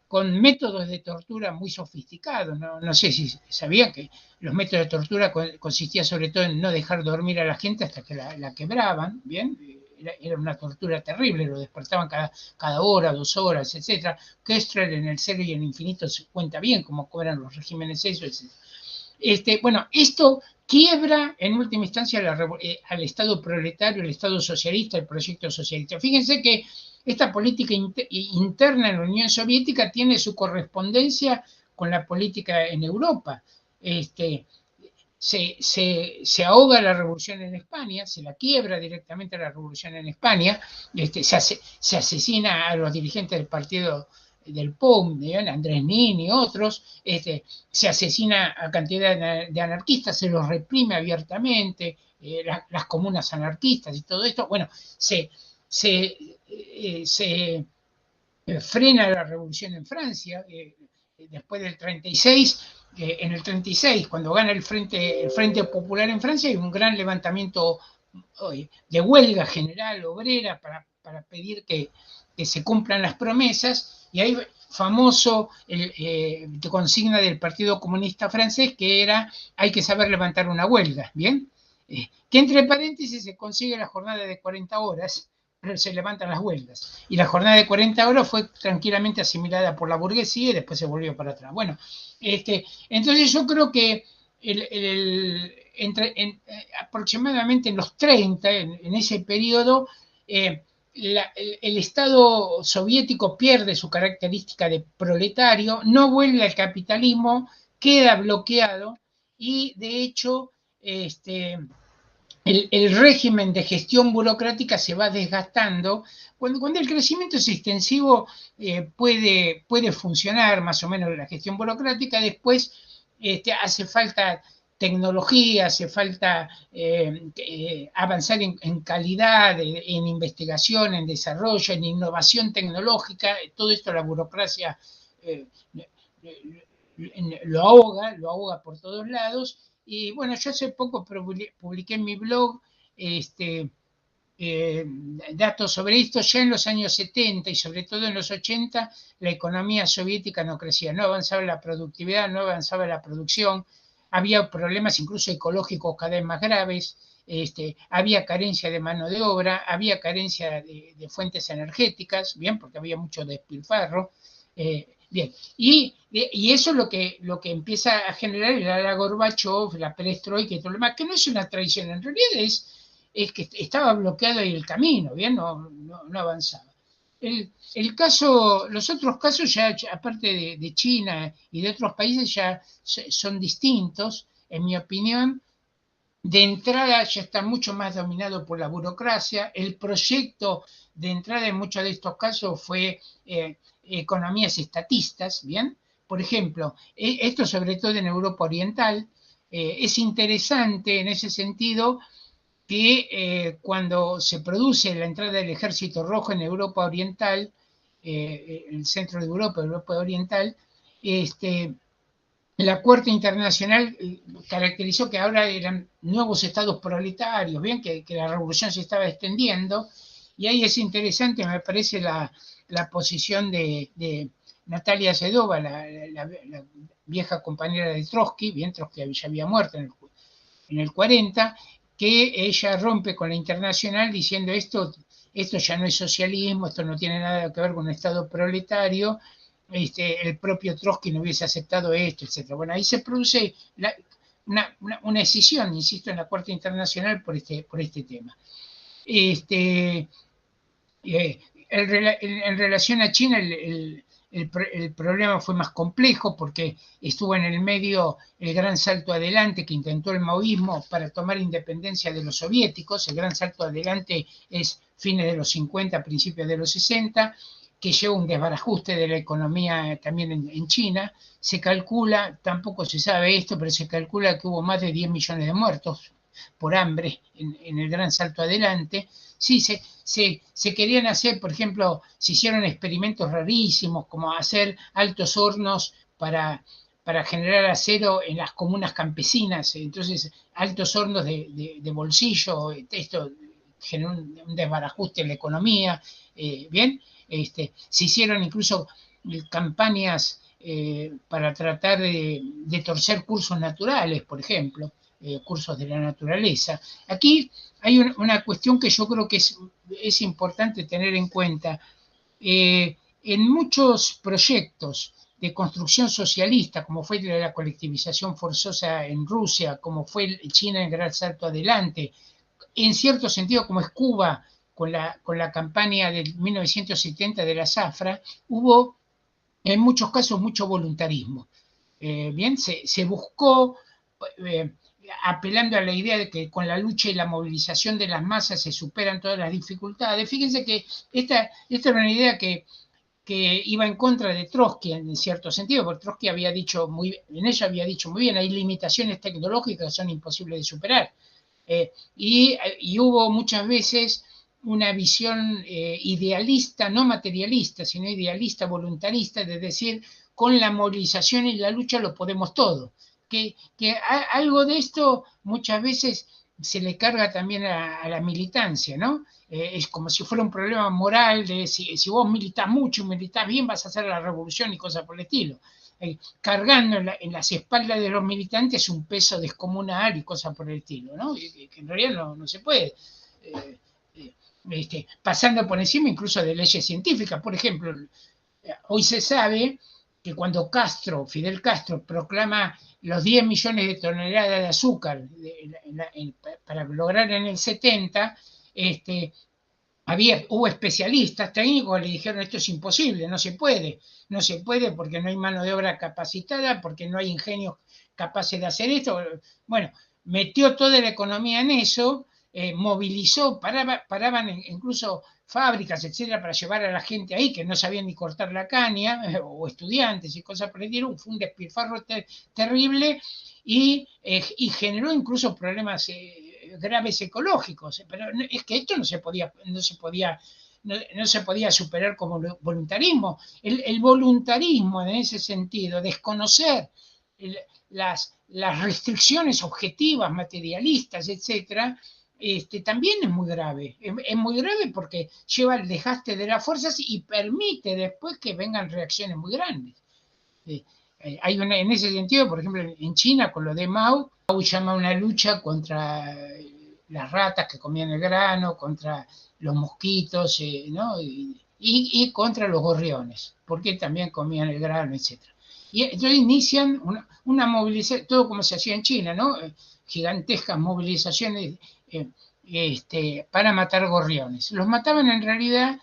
S3: Con métodos de tortura muy sofisticados. No sé si sabían que los métodos de tortura consistían sobre todo en no dejar dormir a la gente hasta que la quebraban, ¿bien? Era una tortura terrible, lo despertaban cada hora, 2 horas, etc. Koestler en El Cero y el Infinito se cuenta bien cómo cobran los regímenes eso, etc. Bueno, esto quiebra en última instancia al Estado proletario, el Estado socialista, el proyecto socialista. Fíjense que esta política interna en la Unión Soviética tiene su correspondencia con la política en Europa. Se ahoga la revolución en España, se la quiebra directamente la revolución en España, se asesina a los dirigentes del partido del POUM, Andrés Nin y otros, se asesina a cantidad de anarquistas, se los reprime abiertamente, las comunas anarquistas y todo esto. Bueno, se frena la revolución en Francia, después del 36, en el 36, cuando gana el Frente Popular en Francia, hay un gran levantamiento de huelga general obrera para pedir que se cumplan las promesas, y hay famoso consigna del Partido Comunista Francés, que era: hay que saber levantar una huelga, ¿bien? Que entre paréntesis se consigue la jornada de 40 horas, pero se levantan las huelgas. Y la jornada de 40 horas fue tranquilamente asimilada por la burguesía y después se volvió para atrás. Bueno, entonces yo creo que aproximadamente en los 30, en ese periodo, el Estado soviético pierde su característica de proletario, no vuelve al capitalismo, queda bloqueado y de hecho el régimen de gestión burocrática se va desgastando. Cuando el crecimiento es extensivo, puede funcionar más o menos la gestión burocrática. Después hace falta tecnología, hace falta avanzar en calidad, en investigación, en desarrollo, en innovación tecnológica. Todo esto la burocracia lo ahoga por todos lados. Y bueno, yo hace poco publiqué en mi blog datos sobre esto. Ya en los años 70 y sobre todo en los 80, la economía soviética no crecía, no avanzaba la productividad, no avanzaba la producción, había problemas incluso ecológicos cada vez más graves, había carencia de mano de obra, había carencia de fuentes energéticas, bien, porque había mucho despilfarro, bien, y eso es lo que empieza a generar la Gorbachov, la perestroika y todo lo demás, que no es una traición, en realidad es que estaba bloqueado ahí el camino, bien, no avanzaba. Los otros casos ya, aparte de China y de otros países, ya son distintos, en mi opinión. De entrada ya está mucho más dominado por la burocracia. El proyecto de entrada en muchos de estos casos fue economías estatistas, ¿bien? Por ejemplo, esto sobre todo en Europa Oriental. Es interesante en ese sentido que cuando se produce la entrada del Ejército Rojo en Europa Oriental, el centro de Europa Oriental, la Corte Internacional caracterizó que ahora eran nuevos estados proletarios, bien, que la revolución se estaba extendiendo, y ahí es interesante, me parece, la posición de Natalia Sedova, la vieja compañera de Trotsky, bien, Trotsky ya había muerto en el 40, que ella rompe con la internacional diciendo esto ya no es socialismo, esto no tiene nada que ver con un estado proletario, el propio Trotsky no hubiese aceptado esto, etc. Bueno, ahí se produce una decisión, insisto, en la Corte Internacional por este tema. En relación a China, el problema fue más complejo porque estuvo en el medio el gran salto adelante que intentó el maoísmo para tomar independencia de los soviéticos. El gran salto adelante es fines de los 50, principios de los 60, que lleva un desbarajuste de la economía también en China. Se calcula, tampoco se sabe esto, pero se calcula que hubo más de 10 millones de muertos por hambre en el gran salto adelante. Sí, se querían hacer, por ejemplo, se hicieron experimentos rarísimos, como hacer altos hornos para generar acero en las comunas campesinas. Entonces, altos hornos de bolsillo, esto generó un desbarajuste en la economía, bien. Se hicieron incluso campañas para tratar de torcer cursos naturales, por ejemplo, cursos de la naturaleza. Aquí hay una cuestión que yo creo que es importante tener en cuenta. En muchos proyectos de construcción socialista, como fue la colectivización forzosa en Rusia, como fue China en gran salto adelante, en cierto sentido como es Cuba con la campaña de 1970 de la zafra, hubo en muchos casos mucho voluntarismo. Bien, se buscó, apelando a la idea de que con la lucha y la movilización de las masas se superan todas las dificultades. Fíjense que esta era una idea que iba en contra de Trotsky en cierto sentido, porque Trotsky había dicho muy bien, hay limitaciones tecnológicas que son imposibles de superar. Y hubo muchas veces una visión idealista, no materialista, sino idealista, voluntarista, de decir, con la movilización y la lucha lo podemos todo. Que algo de esto muchas veces se le carga también a la militancia, ¿no? Es como si fuera un problema moral de si vos militás mucho, militás bien, vas a hacer la revolución y cosas por el estilo. Cargando en las espaldas de los militantes un peso descomunal y cosas por el estilo, ¿no? Que en realidad no se puede. Pasando por encima incluso de leyes científicas. Por ejemplo, hoy se sabe que cuando Fidel Castro proclama los 10 millones de toneladas de azúcar para lograr en el 70, hubo especialistas técnicos que le dijeron esto es imposible, no se puede porque no hay mano de obra capacitada, porque no hay ingenios capaces de hacer esto. Bueno, metió toda la economía en eso, movilizó, paraban incluso fábricas, etcétera, para llevar a la gente ahí que no sabían ni cortar la caña, o estudiantes y cosas por el estilo. Fue un despilfarro terrible y generó incluso problemas graves ecológicos, pero es que esto no se podía superar como voluntarismo. El voluntarismo en ese sentido, desconocer las restricciones objetivas, materialistas, etcétera, también es muy grave. Es muy grave porque lleva al desgaste de las fuerzas y permite después que vengan reacciones muy grandes. En ese sentido, por ejemplo, en China, con lo de Mao llama una lucha contra las ratas que comían el grano, contra los mosquitos, ¿no? y contra los gorriones, porque también comían el grano, etc. Y entonces inician una movilización, todo como se hacía en China, ¿no? Gigantescas movilizaciones para matar gorriones. Los mataban en realidad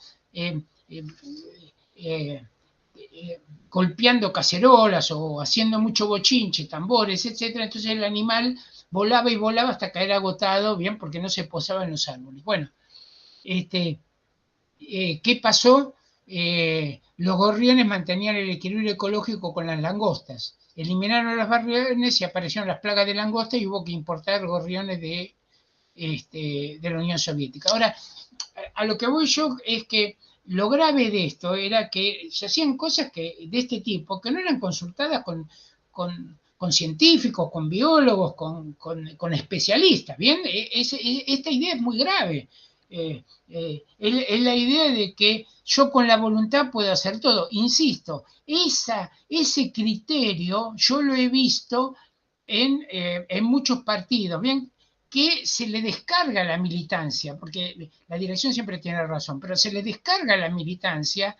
S3: golpeando cacerolas o haciendo mucho bochinche, tambores, etcétera. Entonces el animal volaba y volaba hasta caer agotado, bien, porque no se posaba en los árboles. Bueno, ¿qué pasó? Los gorriones mantenían el equilibrio ecológico con las langostas. Eliminaron los gorriones y aparecieron las plagas de langosta y hubo que importar gorriones de la Unión Soviética. Ahora, a lo que voy yo es que lo grave de esto era que se hacían cosas de este tipo que no eran consultadas con científicos, con biólogos, con especialistas. ¿Bien? Esta idea es muy grave. Es la idea de que yo con la voluntad puedo hacer todo. Insisto, ese criterio yo lo he visto en muchos partidos. ¿Bien? Que se le descarga a la militancia, porque la dirección siempre tiene razón, pero se le descarga a la militancia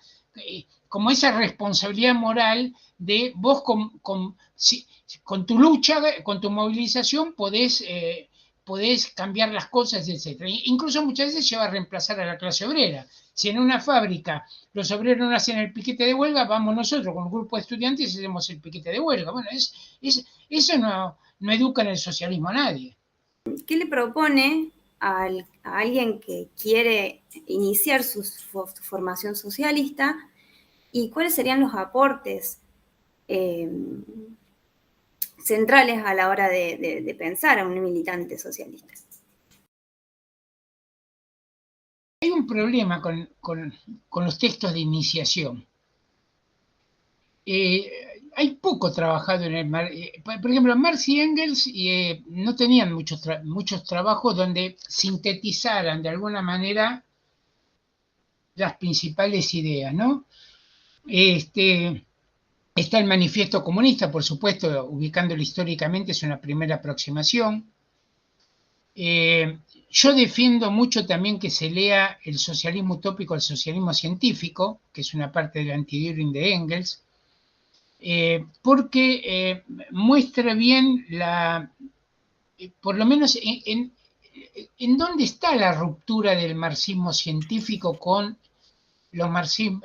S3: como esa responsabilidad moral de vos con tu lucha, con tu movilización podés cambiar las cosas, etc. Incluso muchas veces lleva a reemplazar a la clase obrera. Si en una fábrica los obreros no hacen el piquete de huelga, vamos nosotros con un grupo de estudiantes y hacemos el piquete de huelga. Bueno, eso no educa en el socialismo a nadie.
S2: ¿Qué le propone a alguien que quiere iniciar su formación socialista y cuáles serían los aportes centrales a la hora de pensar a un militante socialista?
S3: Hay un problema con los textos de iniciación. Hay poco trabajado en por ejemplo, Marx y Engels no tenían muchos trabajos donde sintetizaran de alguna manera las principales ideas, ¿no? Está el Manifiesto Comunista, por supuesto, ubicándolo históricamente, es una primera aproximación. Yo defiendo mucho también que se lea el socialismo utópico, el socialismo científico, que es una parte del Anti-Dühring de Engels, porque muestra bien por lo menos en dónde está la ruptura del marxismo científico con los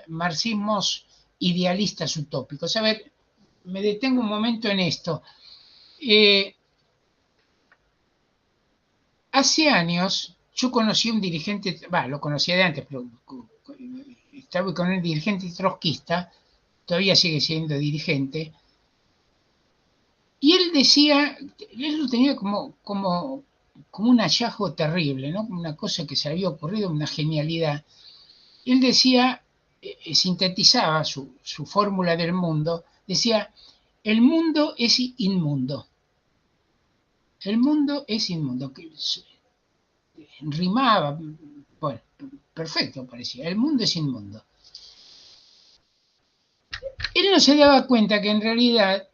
S3: marxismos idealistas utópicos. A ver, me detengo un momento en esto. Hace años yo conocí a un dirigente, lo conocía de antes, pero estaba con un dirigente trotskista, todavía sigue siendo dirigente, y él decía, él lo tenía como como un hallazgo terrible, ¿no? Una cosa que se había ocurrido, una genialidad. Él decía, sintetizaba su fórmula del mundo, decía, el mundo es inmundo. El mundo es inmundo. Que rimaba, bueno, perfecto parecía, el mundo es inmundo. Él no se daba cuenta que en realidad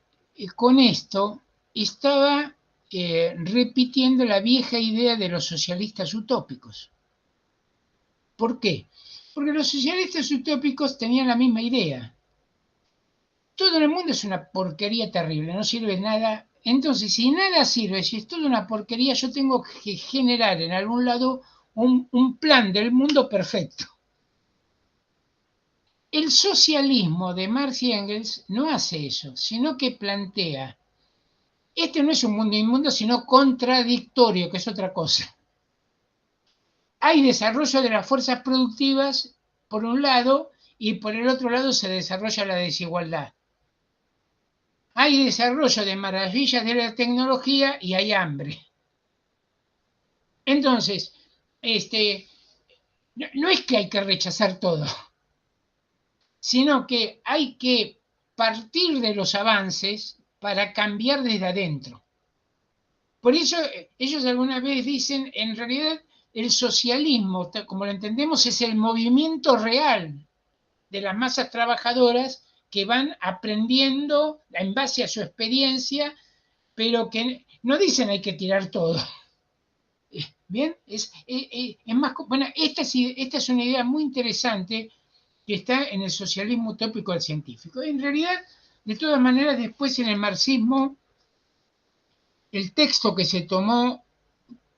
S3: con esto estaba repitiendo la vieja idea de los socialistas utópicos. ¿Por qué? Porque los socialistas utópicos tenían la misma idea. Todo el mundo es una porquería terrible, no sirve nada. Entonces, si nada sirve, si es toda una porquería, yo tengo que generar en algún lado un plan del mundo perfecto. El socialismo de Marx y Engels no hace eso, sino que plantea, este no es un mundo inmundo, sino contradictorio, que es otra cosa. Hay desarrollo de las fuerzas productivas por un lado y por el otro lado se desarrolla la desigualdad. Hay desarrollo de maravillas de la tecnología y hay hambre. Entonces, no es que hay que rechazar todo, sino que hay que partir de los avances para cambiar desde adentro. Por eso ellos alguna vez dicen, en realidad el socialismo, como lo entendemos, es el movimiento real de las masas trabajadoras que van aprendiendo en base a su experiencia, pero que no dicen hay que tirar todo. Bien, es más, bueno, esta es una idea muy interesante que está en el socialismo utópico del científico. En realidad, de todas maneras, después en el marxismo, el texto que se tomó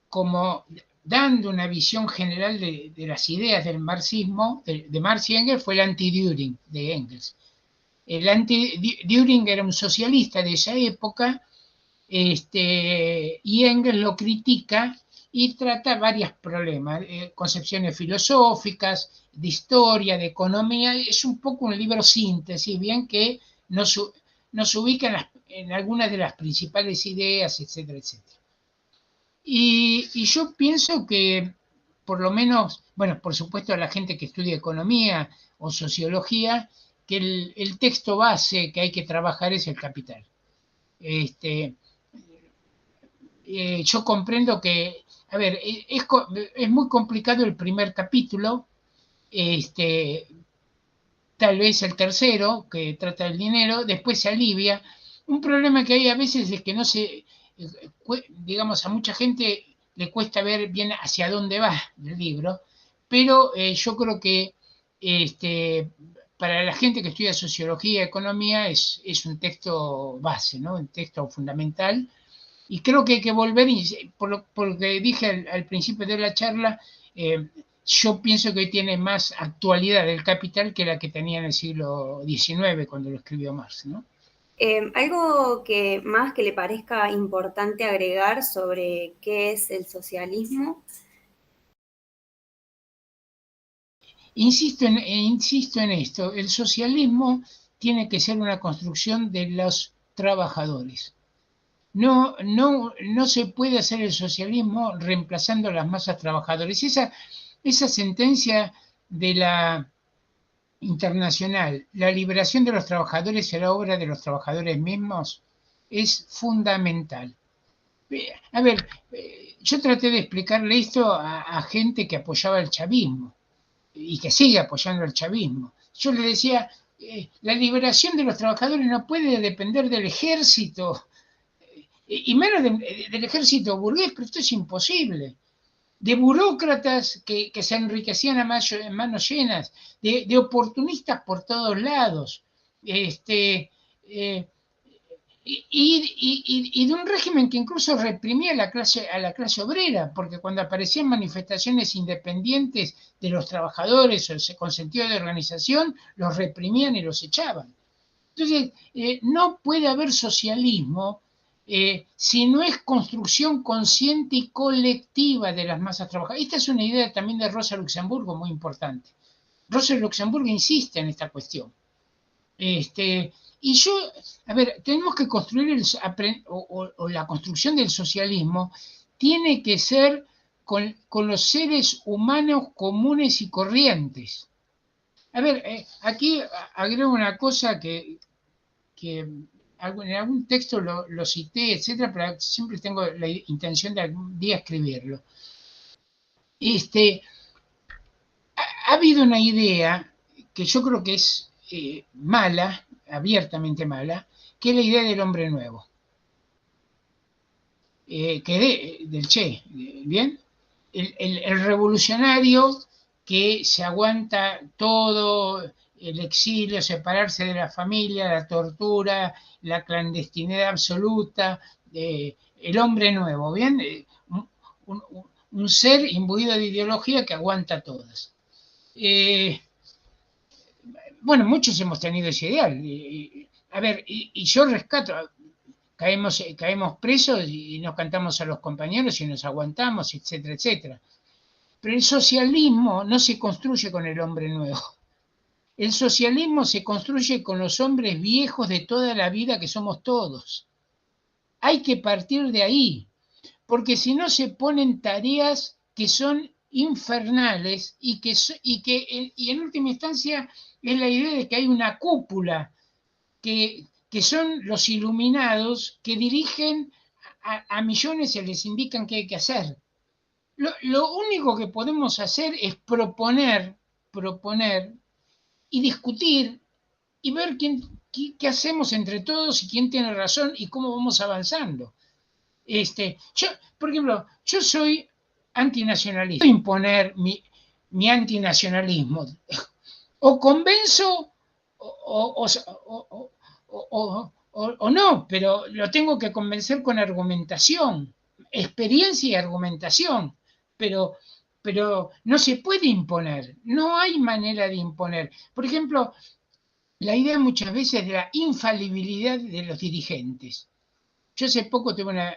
S3: como dando una visión general de las ideas del marxismo, de Marx y Engels, fue el anti-Düring de Engels. El anti-Düring era un socialista de esa época, y Engels lo critica y trata varios problemas, concepciones filosóficas, de historia, de economía. Es un poco un libro síntesis, bien que nos ubica en algunas de las principales ideas, etcétera, etcétera. Y yo pienso que, por lo menos, bueno, por supuesto a la gente que estudia economía o sociología, que el texto base que hay que trabajar es el capital. Yo comprendo que, a ver, es muy complicado el primer capítulo, tal vez el tercero, que trata del dinero, después se alivia. Un problema que hay a veces es que no se, digamos, a mucha gente le cuesta ver bien hacia dónde va el libro, pero yo creo que para la gente que estudia sociología y economía es un texto base, ¿no? Un texto fundamental. Y creo que hay que volver, por lo que dije al principio de la charla, yo pienso que tiene más actualidad el Capital que la que tenía en el siglo XIX cuando lo escribió Marx, ¿no?
S2: Algo que más que le parezca importante agregar sobre qué es el socialismo.
S3: Insisto en esto, el socialismo tiene que ser una construcción de los trabajadores. No se puede hacer el socialismo reemplazando a las masas trabajadoras. Esa sentencia de la internacional, la liberación de los trabajadores será obra de los trabajadores mismos, es fundamental. A ver, yo traté de explicarle esto a gente que apoyaba el chavismo y que sigue apoyando el chavismo. Yo le decía, la liberación de los trabajadores no puede depender del ejército, y menos del ejército burgués, pero esto es imposible. De burócratas que se enriquecían en manos llenas, de oportunistas por todos lados, y de un régimen que incluso reprimía a la clase obrera, porque cuando aparecían manifestaciones independientes de los trabajadores o con sentido de organización, los reprimían y los echaban. Entonces, no puede haber socialismo si no es construcción consciente y colectiva de las masas trabajadoras. Esta es una idea también de Rosa Luxemburgo muy importante. Rosa Luxemburgo insiste en esta cuestión. Y yo, a ver, tenemos que construir la construcción del socialismo tiene que ser con los seres humanos comunes y corrientes. A ver, aquí agrego una cosa que en algún texto lo cité, etcétera, pero siempre tengo la intención de algún día escribirlo. Ha habido una idea que yo creo que es mala, abiertamente mala, que es la idea del hombre nuevo. Del Che, ¿bien? El revolucionario que se aguanta todo, el exilio, separarse de la familia, la tortura, la clandestinidad absoluta, el hombre nuevo, ¿bien? Un ser imbuido de ideología que aguanta todas. Bueno, muchos hemos tenido ese ideal. A ver, y yo rescato, caemos presos y nos cantamos a los compañeros y nos aguantamos, etcétera, etcétera. Pero el socialismo no se construye con el hombre nuevo. El socialismo se construye con los hombres viejos de toda la vida que somos todos. Hay que partir de ahí, porque si no se ponen tareas que son infernales y en última instancia es la idea de que hay una cúpula que son los iluminados que dirigen a millones y les indican qué hay que hacer. Lo único que podemos hacer es proponer y discutir y ver qué hacemos entre todos y quién tiene razón y cómo vamos avanzando. Por ejemplo, yo soy antinacionalista. No imponer mi antinacionalismo. O convenzo o no, pero lo tengo que convencer con argumentación, experiencia y argumentación, pero no se puede imponer, no hay manera de imponer. Por ejemplo, la idea muchas veces de la infalibilidad de los dirigentes. Yo hace poco tuve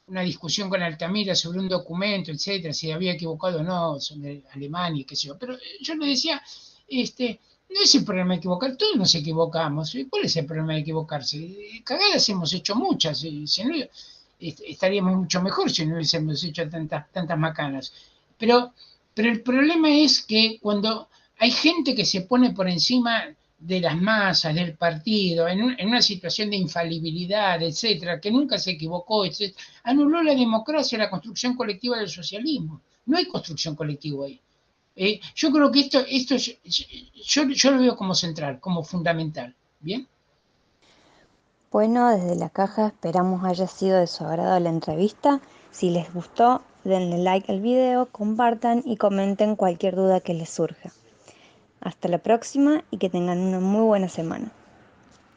S3: una discusión con Altamira sobre un documento, etcétera, si había equivocado o no, sobre Alemania, qué sé yo, pero yo le decía, no es el problema de equivocar, todos nos equivocamos. ¿Cuál es el problema de equivocarse? Cagadas hemos hecho muchas, si no, estaríamos mucho mejor si no hubiésemos hecho tantas macanas. Pero el problema es que cuando hay gente que se pone por encima de las masas, del partido, en una situación de infalibilidad, etcétera, que nunca se equivocó, etcétera, anuló la democracia, la construcción colectiva del socialismo. No hay construcción colectiva ahí. Yo creo que esto yo lo veo como central, como fundamental. ¿Bien?
S4: Bueno, desde la caja esperamos haya sido de su agrado la entrevista. Si les gustó, denle like al video, compartan y comenten cualquier duda que les surja. Hasta la próxima y que tengan una muy buena semana.